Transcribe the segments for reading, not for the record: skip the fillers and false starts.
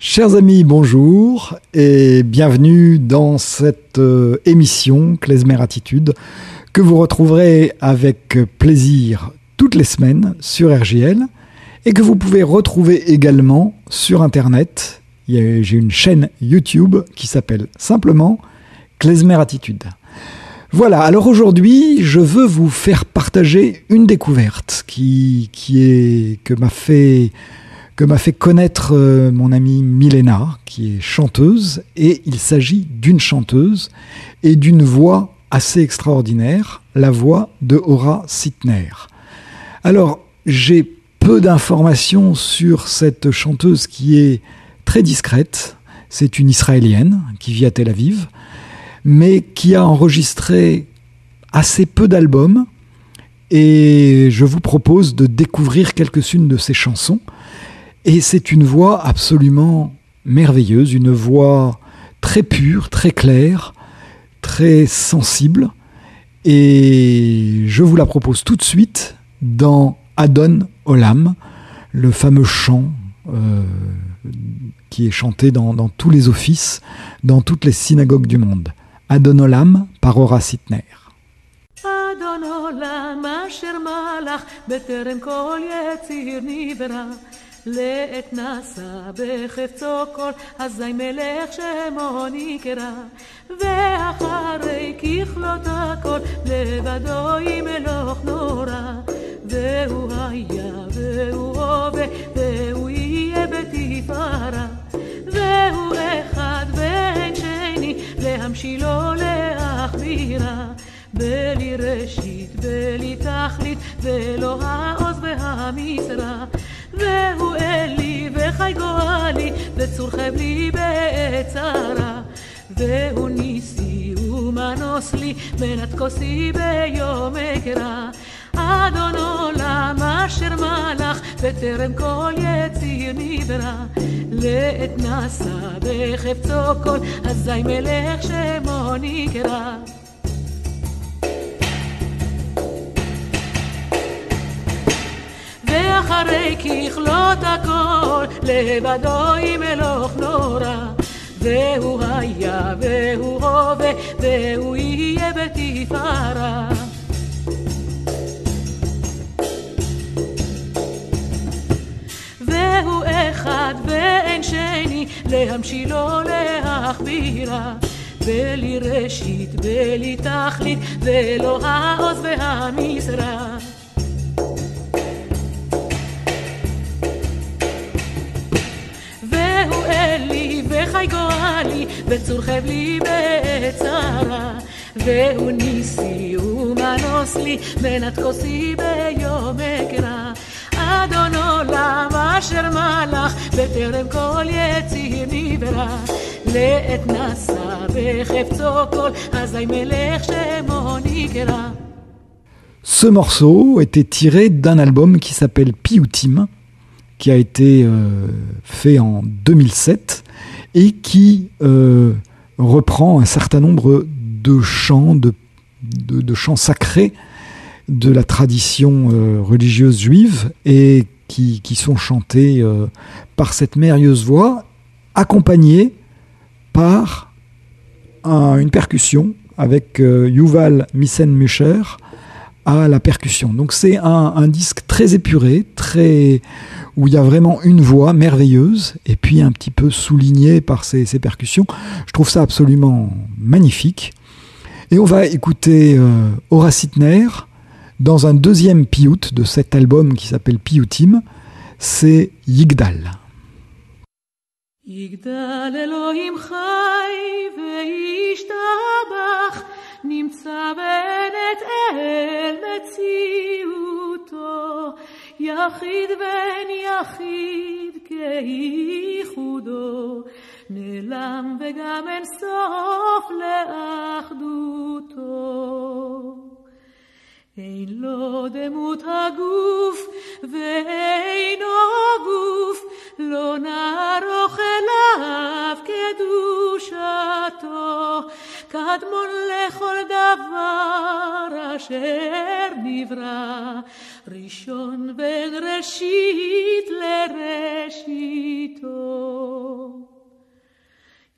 Chers amis, bonjour et bienvenue dans cette émission Klezmer Attitude que vous retrouverez avec plaisir toutes les semaines sur RJL et que vous pouvez retrouver également sur Internet. J'ai une chaîne YouTube qui s'appelle simplement Klezmer Attitude. Voilà, alors aujourd'hui, je veux vous faire partager une découverte que m'a fait connaître mon amie Milena, qui est chanteuse, et il s'agit d'une chanteuse et d'une voix assez extraordinaire, la voix de Ora Sitner. Alors, j'ai peu d'informations sur cette chanteuse qui est très discrète. C'est une Israélienne qui vit à Tel Aviv, mais qui a enregistré assez peu d'albums, et je vous propose de découvrir quelques-unes de ses chansons. Et c'est une voix absolument merveilleuse, une voix très pure, très claire, très sensible. Et je vous la propose tout de suite dans Adon Olam, le fameux chant qui est chanté dans tous les offices, dans toutes les synagogues du monde. Adon Olam par Ora Sitner. Adon Olam asher malach beterem kol yetzir nivra לעת נשא בחפצו כל אזי מלך שמו נקרא ואחרי ככלות הכל לבדו ימלוך נורא והוא היה והוא הווה והוא יהיה בתפארה והוא אחד ואין שני להמשילו להכבירה בלי ראשית בלי תכלית ולא העוז והמשרה והוא אלי וחי גואלי וצור חבלי בצרה והוא ניסי ומנוס לי מנת כוסי ביום אקרא אדון עולם אשר מלך בטרם כל יציר נברא לעת נשא בחפצו כל אזי מלך שמו נקרא אחרי ככלות הכל לבדו ימלוך נורא והוא היה והוא הווה והוא יהיה בתפארה והוא אחד ואין שני להמשילו להכבירה בלי ראשית בלי תכלית ולא העוז והמשרה וחי גואלי וצור חבלי בצרה והוא ניסי ומנוס לי מנת כוסי ביום אקרא אדון עולם אשר מלך בטרם כל יציר נברא לעת נשא בחפצו כל אזי מלך שמו נקרא. Ce morceau était tiré d'un album qui s'appelle Piyutim, qui a été fait en 2007 et qui reprend un certain nombre de chants, de chants sacrés de la tradition religieuse juive et qui sont chantés par cette merveilleuse voix, accompagnée par une percussion avec Yuval Missen-Musher à la percussion. Donc c'est un disque très épuré, où il y a vraiment une voix merveilleuse et puis un petit peu soulignée par ces percussions. Je trouve ça absolument magnifique. Et on va écouter Ora Sitner dans un deuxième piyut de cet album qui s'appelle Piyutim. C'est Yigdal. Yigdal Elohim chai ve'ishtabach נמצא בנת אל מציאותו יחיד בן יחיד כייחודו נעלם וגם אין סוף לאחדותו אין לו דמות הגוף ואינו גוף לא נערוך אליו קדושתו קדמון לכל דבר אשר נברא ראשון בין ראשית לראשיתו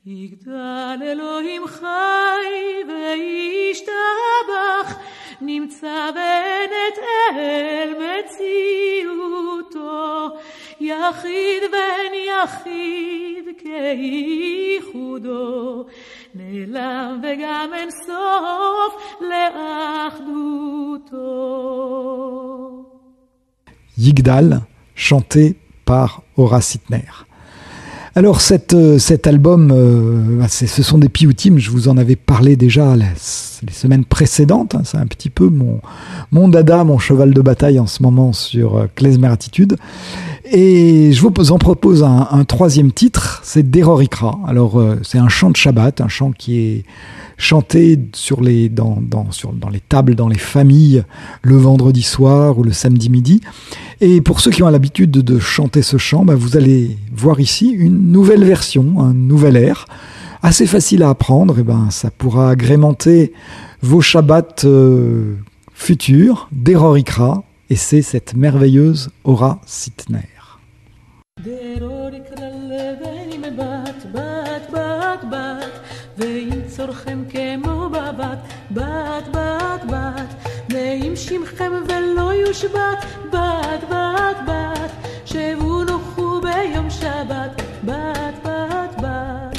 יגדל אלוהים חי וישתבח, נמצא בנט אל מציאותו, יחיד בן יחיד כייחודו, נעלם וגם אין סוף לאחדותו. Yigdal, chanté par Horace Hittner. Alors cet album, ce sont des piyutim, je vous en avais parlé déjà les semaines précédentes, c'est un petit peu mon dada, mon cheval de bataille en ce moment sur Klezmer Attitude. Et je vous en propose un troisième titre, c'est Derorikra. Alors c'est un chant de Shabbat, un chant qui est chanté dans les tables, dans les familles, le vendredi soir ou le samedi midi. Et pour ceux qui ont l'habitude de chanter ce chant, vous allez voir ici une nouvelle version, un nouvel air, assez facile à apprendre. Et ça pourra agrémenter vos Shabbats futurs, Derorikra, et c'est cette merveilleuse Horace Hittner. ואם צורכם כמו בבת, בת בת בת, נעים שמכם ולא יושבת, בת בת בת, שבו נוחו ביום שבת, בת בת בת.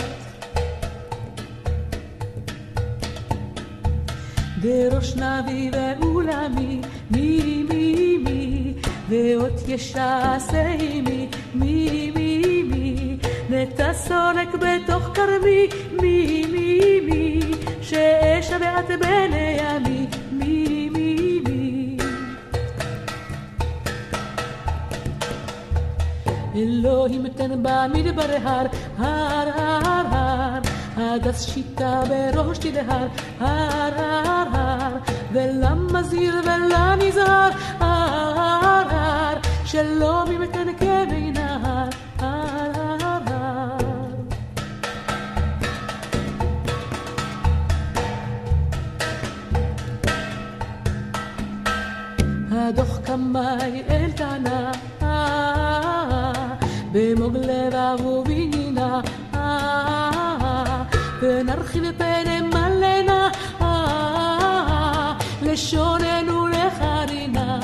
דרוש נביא ואולמי, מי מי מי, ואות ישעשה מי מי מי מי, נטע סולק בתוך כרמי, מי מי מי, שאשבעת בני עמי, מי מי מי. אלוהים תן במדבר הר, הר הר הר, הדס שיטה בראש תדהר, הר הר הר, ולמזהיר ולנזהר, הר הר הר, שלא ממתן כמי נהר, הר הר הר. הדוח קמאי אל תנה, במוג לבב ובנינה, ונרחיב פני מלנה, לשוננו לחרינה.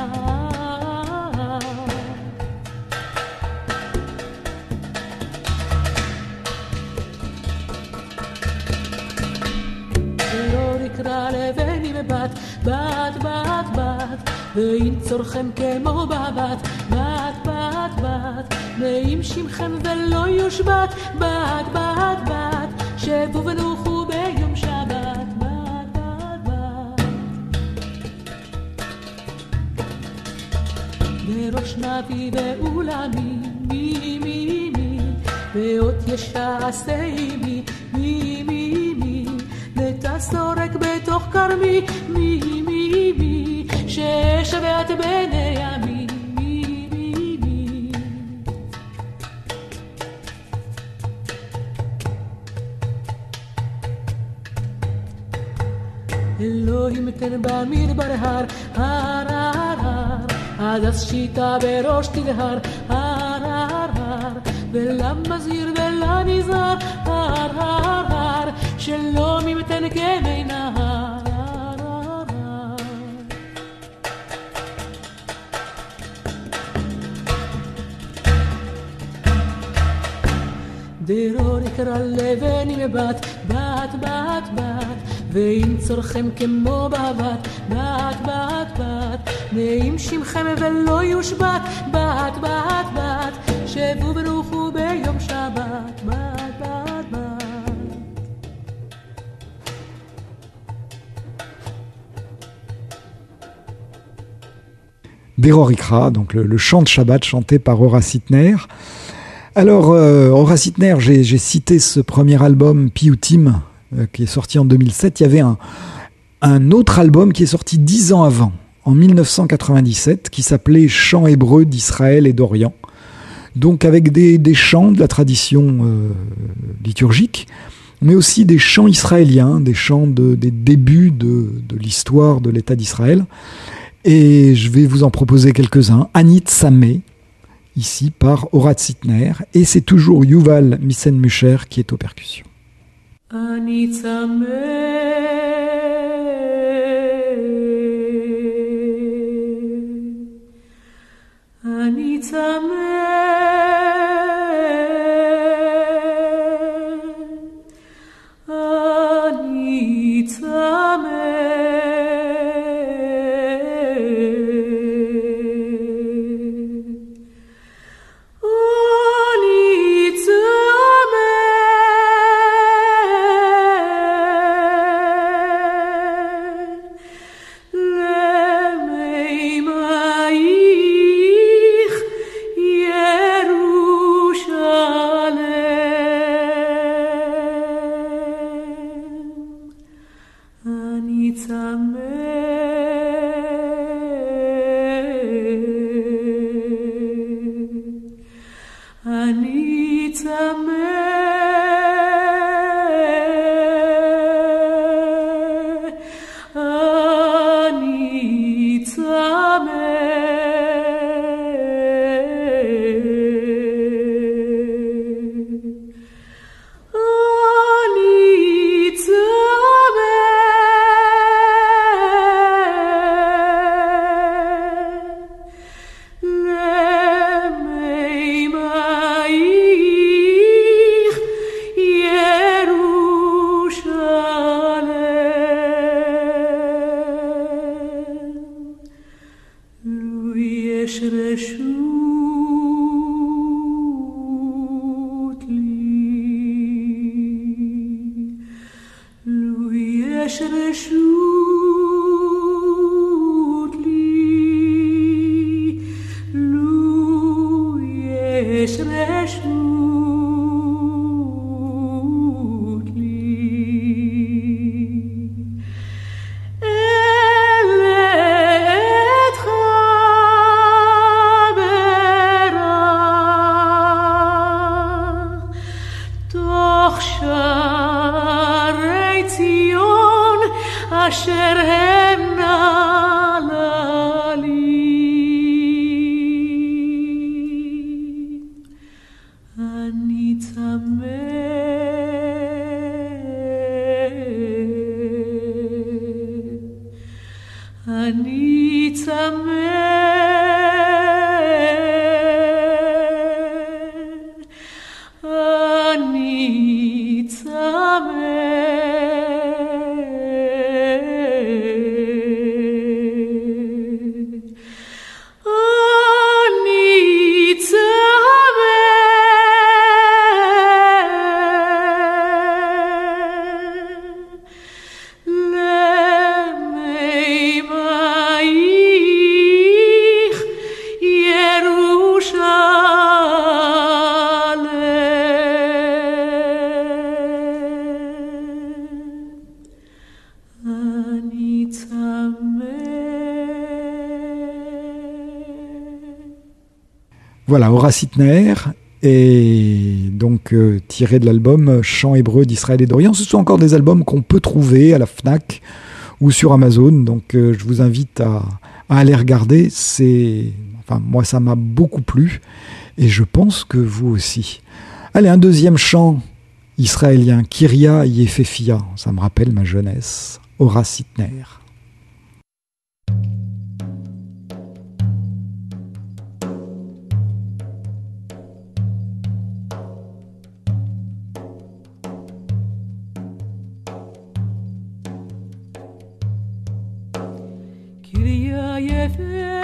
לא נקרא לבני בבת, בת בת בת, ואם צורכם כמו בבת, בת בת בת, ואם שמכם ולא יושבת, בת בת בת, שבו ונוחו ביום שבת, בת בת בת. בראש נביא ואולמי, מי מי מי, ואות ישעשה מי מי מי מי, נטע סורק בתוך כרמי, מי מי מי, ששבעת בני עמי, מי מי מי. אלוהים תן במדבר הר, הר הר הר, הדס שיטה בראש תדהר, הר הר הר, ולמזהיר ולנזהר, הר הר הר, שלא ממתן כמי נהר, הר הר הר. דרור יקרא לבני מבת, בת בת בת, ואם צורכם כמו בבת, בת בת בת, ואם שמכם ולא יושבת, בת בת בת, שבו ונוחו ביום שבת, בת בת בת. Derorikra, donc le chant de Shabbat chanté par Horace Hittner. Alors, Horace Hittner, j'ai cité ce premier album, Piyutim, qui est sorti en 2007. Il y avait un autre album qui est sorti 10 ans avant, en 1997, qui s'appelait Chants hébreux d'Israël et d'Orient. Donc avec des chants de la tradition liturgique, mais aussi des chants israéliens, des chants des débuts de l'histoire de l'État d'Israël. Et je vais vous en proposer quelques-uns. Anit Sameh, ici par Horace Hittner, et c'est toujours Yuval Missen-Musher qui est aux percussions. אני צמא אני צמא אני צמא Voilà, Horace Hittner, et donc tiré de l'album Chants hébreux d'Israël et d'Orient. Ce sont encore des albums qu'on peut trouver à la FNAC ou sur Amazon, donc je vous invite à aller regarder. Moi, ça m'a beaucoup plu, et je pense que vous aussi. Allez, un deuxième chant israélien, Kyria Yefefia, ça me rappelle ma jeunesse, Horace Hittner.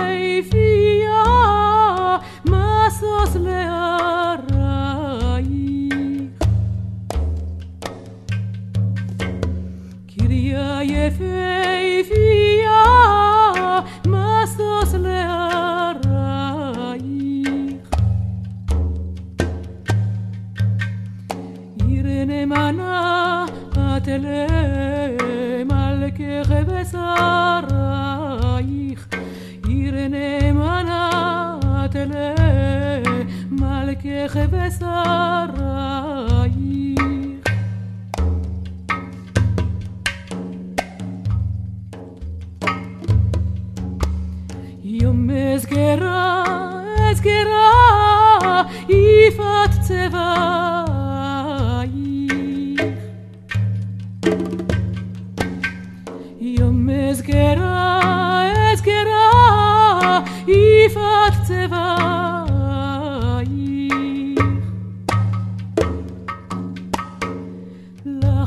יפהפייה משוש להרייך קריה יפהפייה משוש להרייך עיר נאמנה את למלכך בשרייך נאמנה תלה מלכך בשרייך יום אזכרה יפת צבעייך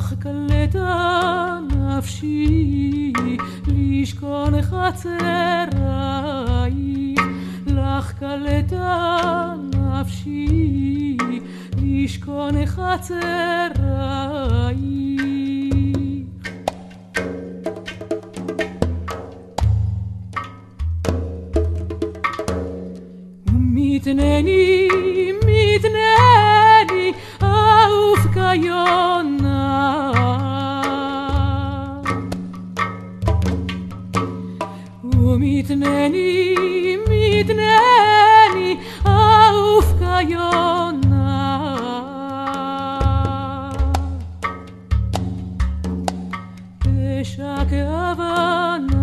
לך קלטה נפשי לשכון חצרייך לך קלטה נפשי לשכון חצרייך ומתנני מתנני אהוב כיונה ומתנני מתנני אהוב כיונה תשק אבנייך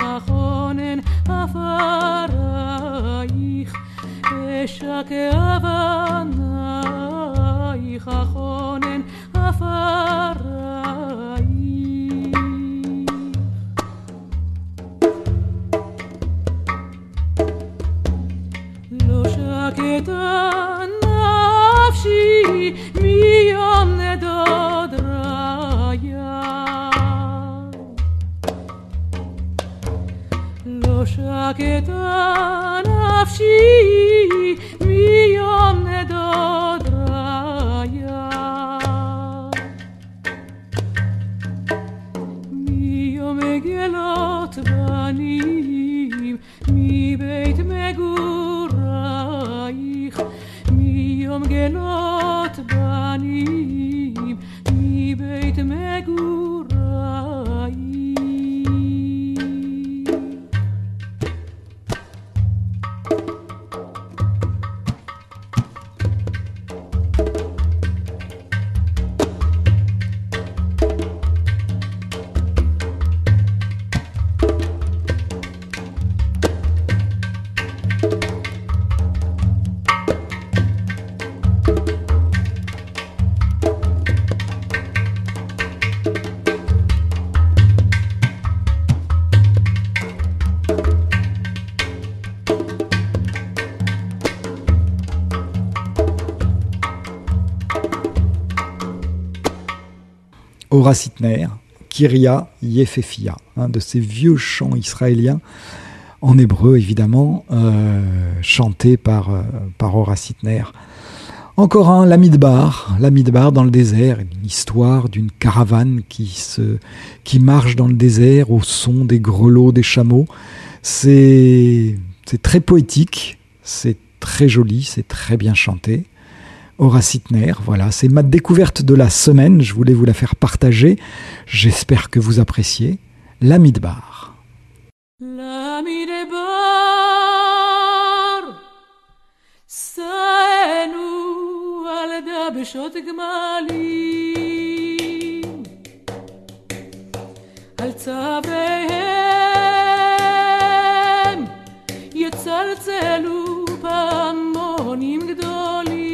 החונן עפרייך תשק אבנייך החונן עפרייך לא שקטה נפשי מיום נדוד ריה לא שקטה נפשי מיום נדוד ריה מיום גלות בנים מבית מגורייך מיום גלות בנים מבית מגורייך Horace Hitner, Kyria Yefefia, un de ces vieux chants israéliens, en hébreu évidemment, chanté par Horace Hitner. Encore un, Lamidbar dans le désert, une histoire d'une caravane qui marche dans le désert au son des grelots des chameaux. C'est très poétique, c'est très joli, c'est très bien chanté. Horace Hitner, voilà, c'est ma découverte de la semaine, je voulais vous la faire partager, j'espère que vous appréciez. Lamidbar. Lamidbar, saenu al dabshot gmalim, al tzavehem, yetzalzelu pamonim gdolim.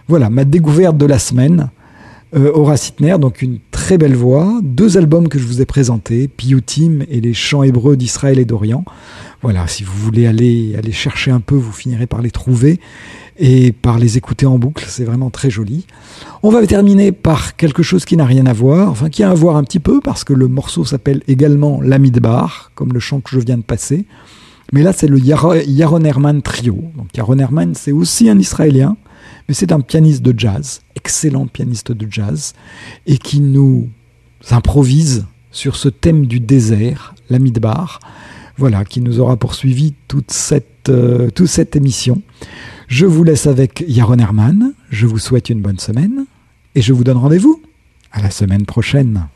Voilà, ma découverte de la semaine. Horace Hittner, donc une très belle voix, 2 albums que je vous ai présentés, Piyutim et les chants hébreux d'Israël et d'Orient. Voilà, si vous voulez aller chercher un peu, vous finirez par les trouver et par les écouter en boucle, c'est vraiment très joli. On va terminer par quelque chose qui n'a rien à voir, enfin qui a à voir un petit peu, parce que le morceau s'appelle également Lamidbar, comme le chant que je viens de passer. Mais là, c'est le Yaron Herman Trio. Donc Yaron Herman, c'est aussi un Israélien, mais c'est un pianiste de jazz, excellent pianiste de jazz, et qui nous improvise sur ce thème du désert, la Midbar, voilà, qui nous aura poursuivi toute cette émission. Je vous laisse avec Yaron Herman, je vous souhaite une bonne semaine, et je vous donne rendez-vous à la semaine prochaine.